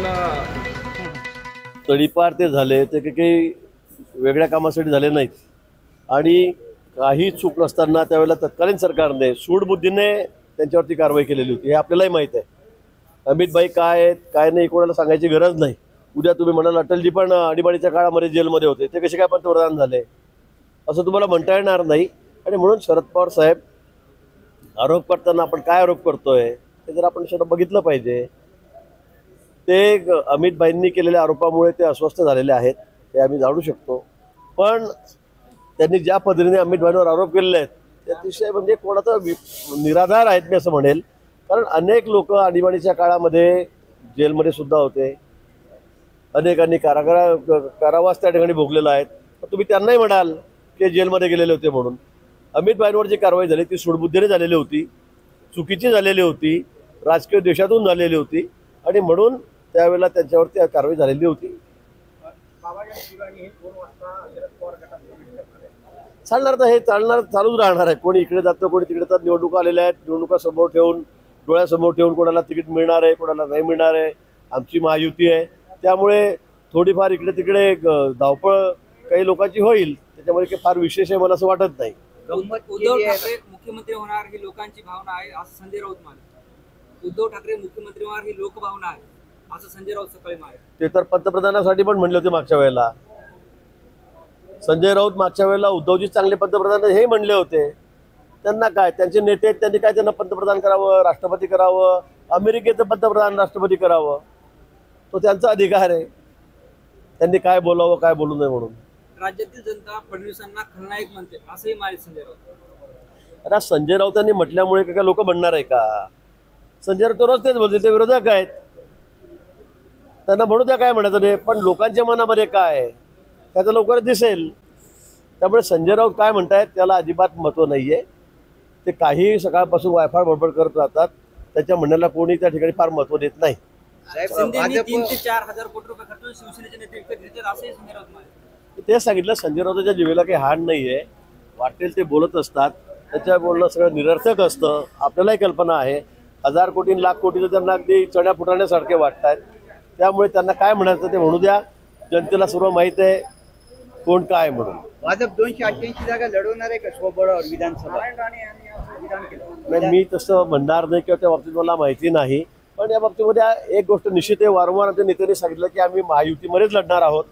तुम्हाला तडीपार ते झाले ते काही वेगळ्या कामासाठी झाले नाहीत आणि काही चूक नसताना त्यावेळेला तत्कालीन सरकारने सूडबुद्धीने त्यांच्यावरती कारवाई केलेली होती हे आपल्यालाही माहीत आहे. अमित भाई काय आहेत काय नाही कोणाला सांगायची गरज नाही. उद्या तुम्ही म्हणाल अटलजी पण आणीबाणीच्या काळामध्ये जेलमध्ये होते ते कसे काय पंतप्रधान झाले असं तुम्हाला म्हणता येणार नाही. आणि म्हणून शरद पवार साहेब आरोप करताना आपण काय आरोप करतोय ते जर आपण बघितलं पाहिजे. ते अमित भाईंनी केलेल्या आरोपामुळे ते अस्वस्थ झालेले आहेत हे आम्ही जाणू शकतो. पण त्यांनी ज्या पद्धतीने अमित भाईंवर आरोप केलेले आहेत ते अतिशय म्हणजे कोणाचा निराधार आहेत मी असं म्हणेल. कारण अनेक लोक आणीबाणीच्या काळामध्ये जेलमध्ये सुद्धा होते. अनेकांनी कारावास त्या ठिकाणी भोगलेला आहेत. तुम्ही त्यांनाही म्हणाल की जेलमध्ये गेलेले होते म्हणून. अमित भाईंवर जी कारवाई झाली ती सूडबुद्धीने झालेली होती, चुकीची झालेली होती, राजकीय देशातून झालेली होती आणि म्हणून त्यावेळेला त्यांच्यावरती कारवाई झालेली होती. चालणार तर हे चालूच राहणार आहे. कोणी इकडे जातं कोणी तिकडे जात. निवडणुका आलेल्या आहेत. निवडणुका समोर ठेवून डोळ्यासमोर ठेवून कोणाला तिकीट मिळणार आहे कोणाला नाही मिळणार आहे. आमची महायुती आहे त्यामुळे थोडीफार इकडे तिकडे धावपळ काही लोकांची होईल. त्याच्यामुळे काही फार विशेष आहे मला असं वाटत नाही. उद्धव ठाकरे मुख्यमंत्री होणार ही लोकांची भावना आहे असं संजय राऊत म्हणाले. उद्धव ठाकरे मुख्यमंत्री होणार ही लोकभावना आहे असं संजय राऊत सकाळी म्हणाले. ते तर पंतप्रधानासाठी पण म्हणले होते मागच्या वेळेला. संजय राऊत मागच्या वेळेला उद्धवजी चांगले पंतप्रधान हे म्हणले होते. त्यांना काय त्यांचे नेते त्यांनी काय त्यांना पंतप्रधान करावं राष्ट्रपती करावं अमेरिकेचं पंतप्रधान राष्ट्रपती करावं तो त्यांचा अधिकार आहे. त्यांनी काय बोलावं काय बोलू नये म्हणून. राज्यातील जनता फडणवीसांना खलनायक म्हणते असंही म्हणाले संजय राऊत. आता संजय राऊतांनी म्हटल्यामुळे काय लोक म्हणणार आहे का. संजय राऊत रोज तेच बोलते ते विरोधक आहेत त्यांना म्हणू द्या काय म्हणायचं नाही. पण लोकांच्या मनामध्ये काय आहे त्याचं लवकरच दिसेल. त्यामुळे संजय राऊत काय म्हणतायत त्याला अजिबात महत्त्व नाही आहे. ते काही सकाळपासून वायफाय बडबड करत राहतात. त्याच्या म्हणण्याला कोणी त्या ठिकाणी फार महत्त्व देत नाही. शिंदेंनी 3 ते 4 हजार कोटी रुपये खर्चून शिवसेनेचे नेते विकत घेतात असंही संजय राऊत म्हणाले. तेच सांगितलं संजय राऊतांच्या जीवेला काही हाड नाही आहे. वाटेल ते बोलत असतात. त्याच्या बोलणं सगळं निरर्थक असतं. आपल्यालाही कल्पना आहे 1000 कोटी लाख कोटीचं त्यांना अगदी चण्या फुटाण्यासारखे वाटतात. त्यामुळे त्यांना काय म्हणायचं ते म्हणू द्या. जनतेला सर्व माहीत आहे कोण काय म्हणून. भाजप 288 जागा लढवणार आहे का स्वबळावर विधानसभा. नाही मी तसं म्हणणार नाही किंवा त्या बाबतीत मला माहिती नाही. पण या बाबतीमध्ये एक गोष्ट निश्चित आहे वारंवार आमच्या नेत्यांनी सांगितलं की आम्ही महायुतीमध्येच लढणार आहोत.